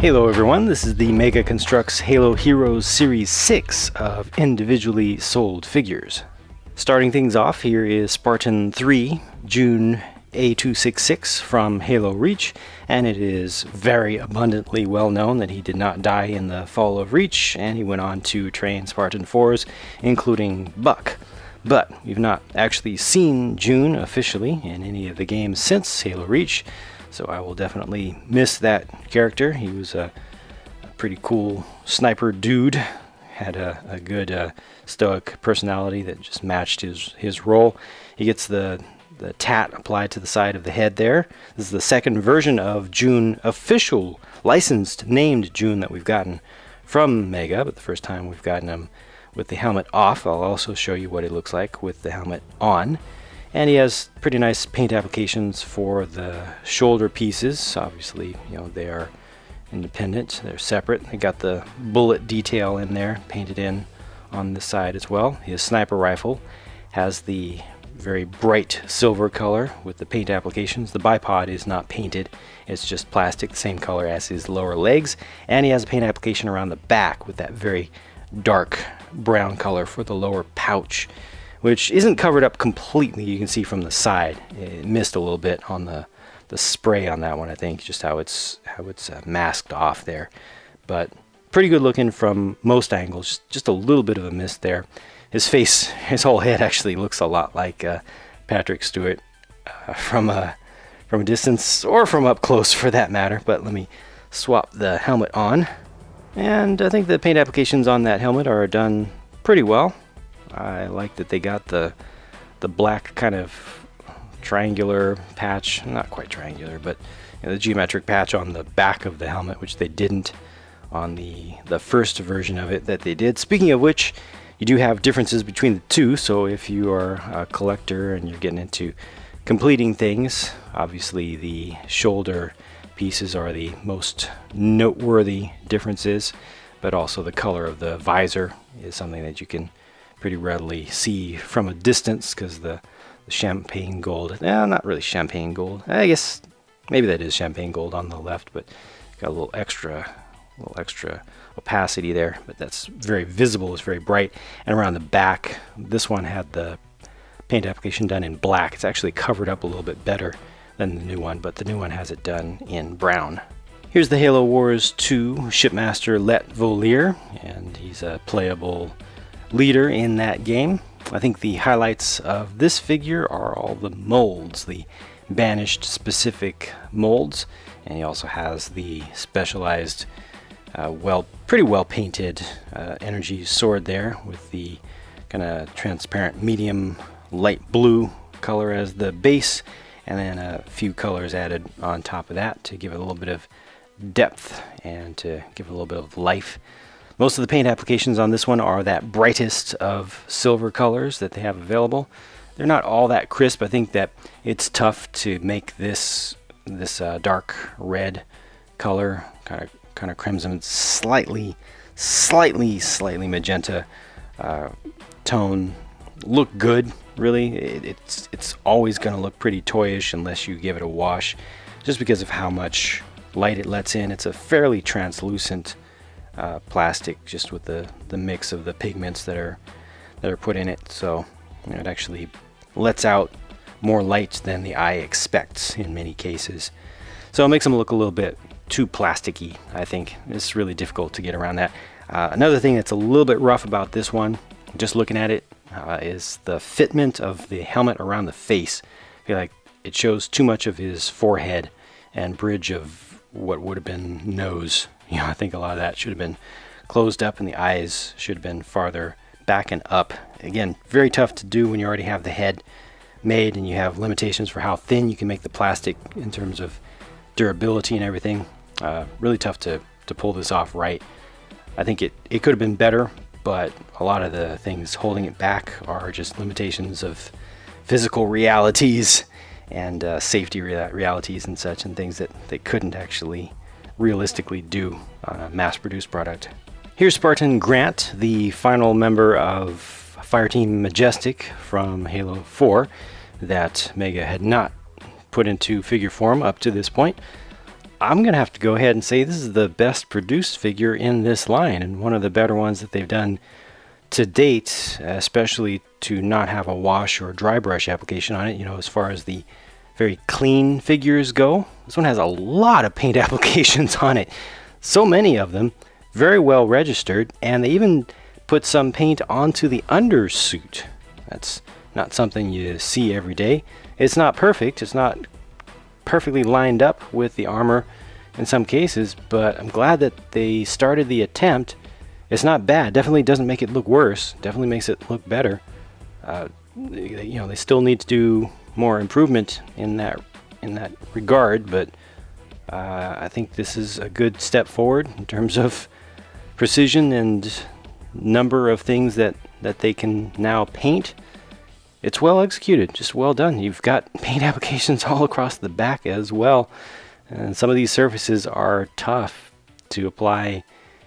Hello everyone, this is the Mega Construx Halo Heroes Series 6 of individually sold figures. Starting things off, here is Spartan 3 June A266 from Halo Reach, and it is very abundantly well known that he did not die in the fall of Reach, and he went on to train Spartan 4s, including Buck. But we've not actually seen June officially in any of the games since Halo Reach, so I will definitely miss that character. He was a pretty cool sniper dude, had a good stoic personality that just matched his role. He gets the tat applied to the side of the head there. This is the second version of June, official licensed named June, that we've gotten from Mega, but the first time we've gotten him with the helmet off. I'll also show you what it looks like with the helmet on. And he has pretty nice paint applications for the shoulder pieces. Obviously, you know, they are independent, they're separate. They got the bullet detail in there, painted in on the side as well. His sniper rifle has the very bright silver color with the paint applications. The bipod is not painted, it's just plastic, the same color as his lower legs. And he has a paint application around the back with that very dark brown color for the lower pouch, which isn't covered up completely. You can see from the side it missed a little bit on the spray on that one, I think, just how it's masked off there. But pretty good looking from most angles, just a little bit of a miss there. His face, his whole head actually looks a lot like Patrick Stewart from a distance, or from up close for that matter. But let me swap the helmet on, and I think the paint applications on that helmet are done pretty well. I like that they got the black kind of triangular patch, not quite triangular, but you know, the geometric patch on the back of the helmet, which they didn't on the first version of it that they did. Speaking of which, you do have differences between the two, so if you are a collector and you're getting into completing things, obviously the shoulder pieces are the most noteworthy differences, but also the color of the visor is something that you can pretty readily see from a distance, because the champagne gold, not really champagne gold, I guess maybe that is champagne gold on the left, but got a little extra opacity there, but that's very visible, it's very bright. And around the back, this one had the paint application done in black. It's actually covered up a little bit better than the new one, but the new one has it done in brown. Here's the Halo Wars 2 Shipmaster Let Voliere, and he's a playable leader in that game. I think the highlights of this figure are all the molds, the banished specific molds, and he also has the specialized pretty well painted energy sword there with the kind of transparent medium light blue color as the base, and then a few colors added on top of that to give it a little bit of depth and to give it a little bit of life. Most of the paint applications on this one are that brightest of silver colors that they have available. They're not all that crisp. I think that it's tough to make this dark red color, kind of crimson, slightly magenta tone look good. Really, it's always going to look pretty toyish unless you give it a wash, just because of how much light it lets in. It's a fairly translucent plastic, just with the mix of the pigments that are put in it, so you know, it actually lets out more light than the eye expects in many cases. So it makes them look a little bit too plasticky. I think it's really difficult to get around that. Another thing that's a little bit rough about this one, just looking at it, is the fitment of the helmet around the face. I feel like it shows too much of his forehead and bridge of what would have been nose. You know, I think a lot of that should have been closed up, and the eyes should have been farther back and up. Again, very tough to do when you already have the head made and you have limitations for how thin you can make the plastic in terms of durability and everything. Really tough to pull this off right. I think it could have been better, but a lot of the things holding it back are just limitations of physical realities and safety realities and such, and things that they couldn't actually realistically do on a mass-produced product. Here's Spartan Grant, the final member of Fireteam Majestic from Halo 4 that Mega had not put into figure form up to this point. I'm gonna have to go ahead and say this is the best produced figure in this line, and one of the better ones that they've done to date, especially to not have a wash or dry brush application on it. You know, as far as the very clean figures go, this one has a lot of paint applications on it. So many of them, very well registered, and they even put some paint onto the undersuit. That's not something you see every day. It's not perfect. It's not perfectly lined up with the armor in some cases, but I'm glad that they started the attempt. It's not bad. Definitely doesn't make it look worse. Definitely makes it look better. You know, they still need to do more improvement in that regard, but I think this is a good step forward in terms of precision and number of things that they can now paint. It's well executed, just well done. You've got paint applications all across the back as well, and some of these surfaces are tough to apply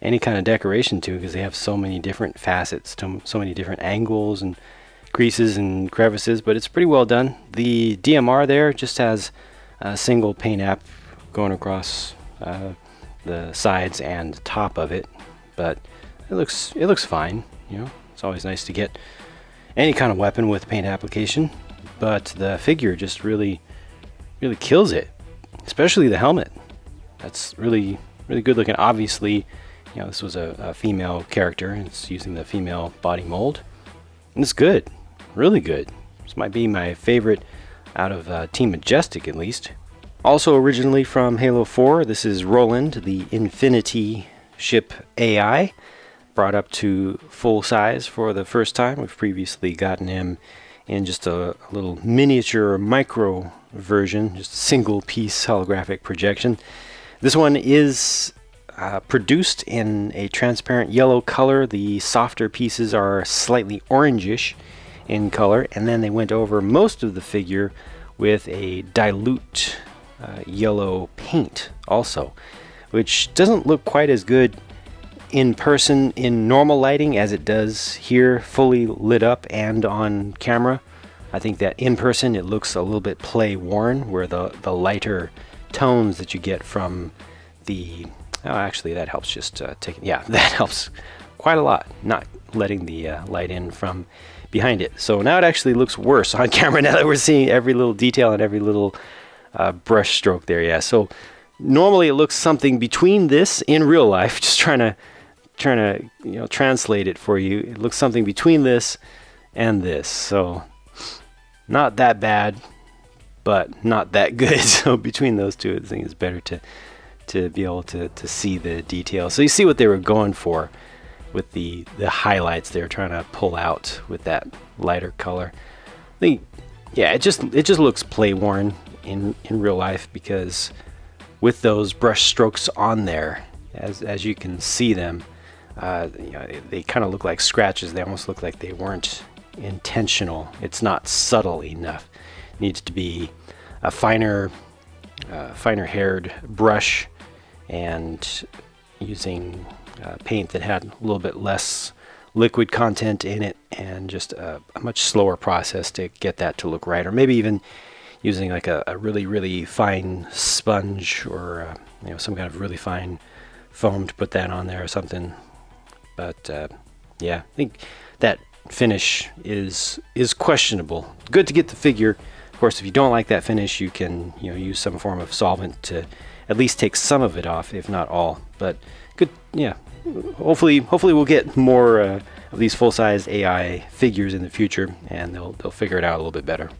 any kind of decoration to because they have so many different facets, so many different angles and creases and crevices, but it's pretty well done. The DMR there just has a single paint app going across the sides and top of it, but it looks fine. You know, it's always nice to get any kind of weapon with paint application, but the figure just really kills it, especially the helmet. That's really good looking. Obviously, you know, this was a female character, and it's using the female body mold, and it's good, really good. This might be my favorite out of Team Majestic, at least. Also originally from Halo 4, this is Roland, the Infinity ship AI, brought up to full size for the first time. We've previously gotten him in just a little miniature micro version, just a single piece holographic projection. This one is produced in a transparent yellow color. The softer pieces are slightly orangish in color, and then they went over most of the figure with a dilute yellow paint also, which doesn't look quite as good in person in normal lighting as it does here fully lit up and on camera. I think that in person it looks a little bit play worn, where the lighter tones that you get from the actually that helps just that helps quite a lot, not letting the light in from behind it. So now it actually looks worse on camera now that we're seeing every little detail and every little brush stroke there. Yeah, so normally it looks something between this in real life, just trying to translate it for you. It looks something between this and this, so not that bad, but not that good. So between those two, I think it's better to be able to see the detail. So you see what they were going for with the highlights they were trying to pull out with that lighter color. I think, yeah, it just looks play worn in real life, because with those brush strokes on there, as you can see them, they kind of look like scratches. They almost look like they weren't intentional. It's not subtle enough. It needs to be a finer haired brush, and using paint that had a little bit less liquid content in it, and just a much slower process to get that to look right. Or maybe even using like a really fine sponge, or some kind of really fine foam to put that on there or something. But yeah, I think that finish is questionable. Good to get the figure. Of course, if you don't like that finish, you can use some form of solvent to at least take some of it off, if not all. But good, yeah. Hopefully we'll get more of these full-size AI figures in the future, and they'll figure it out a little bit better.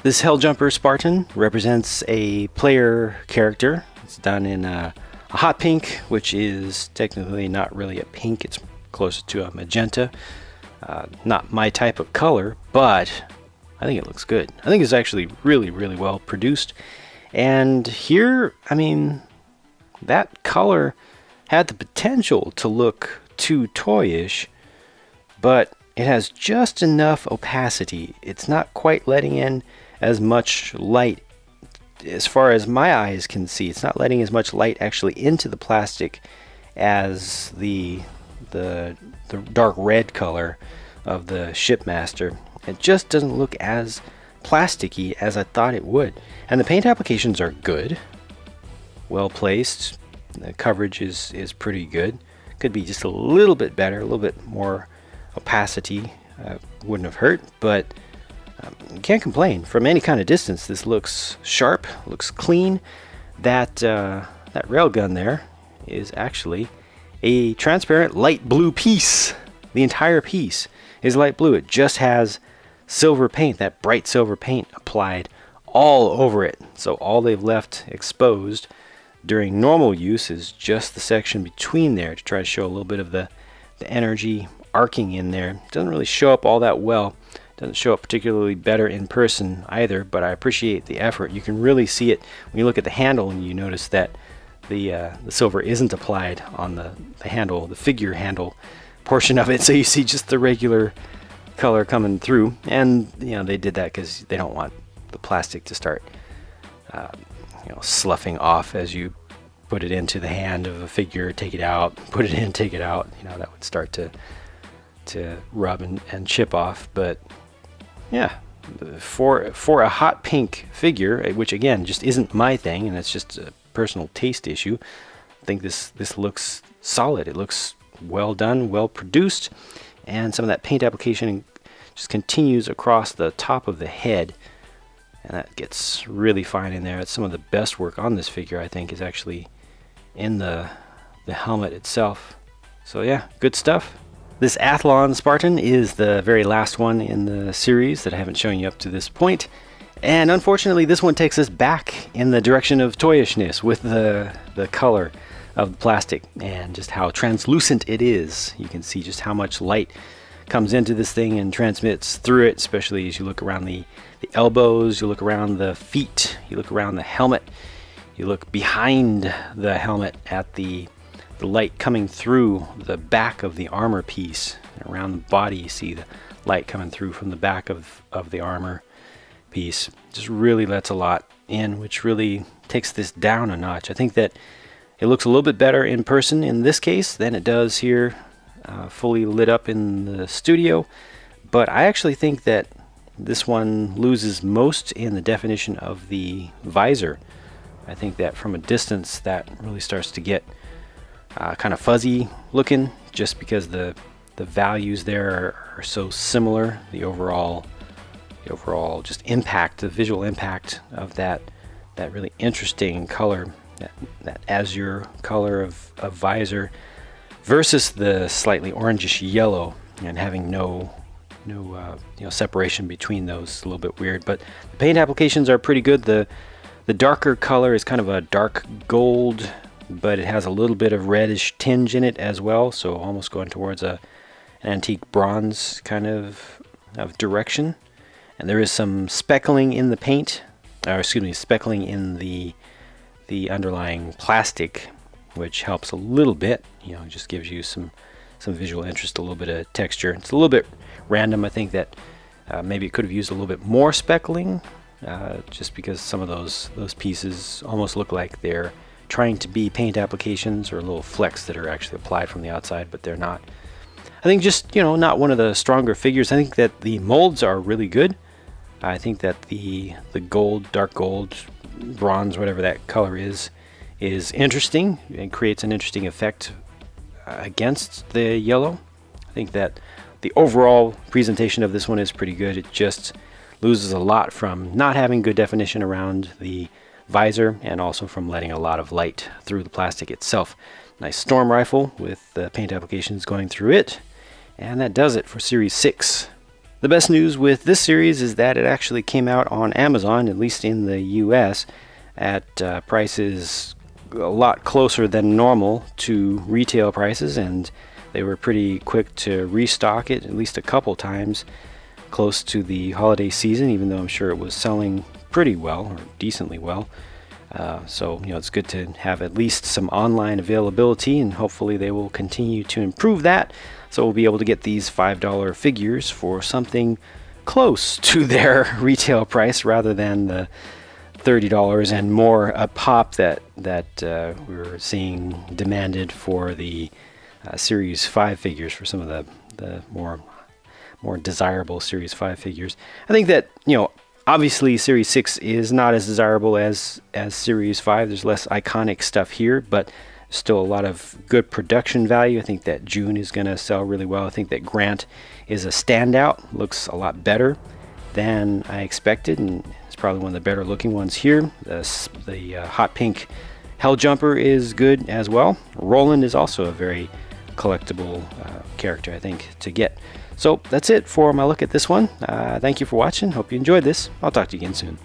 This Helljumper Spartan represents a player character. It's done in a hot pink, which is technically not really a pink. It's closer to a magenta. Not my type of color, but I think it looks good. I think it's actually really well produced. And here, I mean, that color had the potential to look too toyish, but it has just enough opacity. It's not quite letting in as much light as far as my eyes can see. It's not letting as much light actually into the plastic as the dark red color of the Shipmaster. It just doesn't look as plasticky as I thought it would. And the paint applications are good, well placed. The coverage is pretty good. Could be just a little bit better, a little bit more opacity wouldn't have hurt, but you can't complain. From any kind of distance, this looks sharp, looks clean. That railgun there is actually a transparent light blue piece. The entire piece is light blue. It just has silver paint, that bright silver paint applied all over it. So all they've left exposed during normal use is just the section between there to try to show a little bit of the energy arcing in there. It doesn't really show up all that well. It doesn't show up particularly better in person either, but I appreciate the effort. You can really see it when you look at the handle and you notice that the silver isn't applied on the handle, the figure handle portion of it, so you see just the regular color coming through. And they did that because they don't want the plastic to start sloughing off as you put it into the hand of a figure, take it out, put it in, take it out. That would start to rub and chip off. But yeah, for a hot pink figure, which again just isn't my thing, and it's just a personal taste issue, I think this looks solid. It looks well done, well produced, and some of that paint application just continues across the top of the head, and that gets really fine in there. It's some of the best work on this figure, I think, is actually in the helmet itself. So yeah, good stuff. This Athlon Spartan is the very last one in the series that I haven't shown you up to this point, and unfortunately this one takes us back in the direction of toyishness with the color of the plastic and just how translucent it is. You can see just how much light comes into this thing and transmits through it, especially as you look around the elbows, you look around the feet, you look around the helmet, you look behind the helmet at the light coming through the back of the armor piece. Around the body you see the light coming through from the back of the armor piece. Just really lets a lot in, which really takes this down a notch. I think that it looks a little bit better in person in this case than it does here fully lit up in the studio, but I actually think that this one loses most in the definition of the visor. I think that from a distance that really starts to get kind of fuzzy looking, just because the values there are so similar. The overall just impact, the visual impact of that really interesting color, that azure color of visor versus the slightly orangish yellow, and having no separation between those is a little bit weird. But the paint applications are pretty good. The darker color is kind of a dark gold, but it has a little bit of reddish tinge in it as well, so almost going towards an antique bronze kind of direction. And there is some speckling in the paint, or excuse me, speckling in the underlying plastic, which helps a little bit. Just gives you some visual interest, a little bit of texture. It's a little bit random. I think that maybe it could have used a little bit more speckling, just because some of those pieces almost look like they're trying to be paint applications or little flecks that are actually applied from the outside, but they're not. I think just not one of the stronger figures. I think that the molds are really good. I think that the gold, dark gold, bronze, whatever that color is interesting. It creates an interesting effect against the yellow. I think that the overall presentation of this one is pretty good. It just loses a lot from not having good definition around the visor, and also from letting a lot of light through the plastic itself. Nice storm rifle with the paint applications going through it, and that does it for Series 6. The best news with this series is that it actually came out on Amazon, at least in the US, at prices a lot closer than normal to retail prices, and they were pretty quick to restock it at least a couple times close to the holiday season, even though I'm sure it was selling pretty well, or decently well. So it's good to have at least some online availability, and hopefully they will continue to improve that, so we'll be able to get these $5 figures for something close to their retail price rather than the $30 and more a pop that we were seeing demanded for the Series 5 figures, for some of the more desirable Series 5 figures. I think that Obviously, Series 6 is not as desirable as Series 5. There's less iconic stuff here, but still a lot of good production value. I think that June is going to sell really well. I think that Grant is a standout. Looks a lot better than I expected, and it's probably one of the better looking ones here. The hot pink Hell Jumper is good as well. Roland is also a very collectible character, I think, to get. So that's it for my look at this one. Thank you for watching. Hope you enjoyed this. I'll talk to you again soon.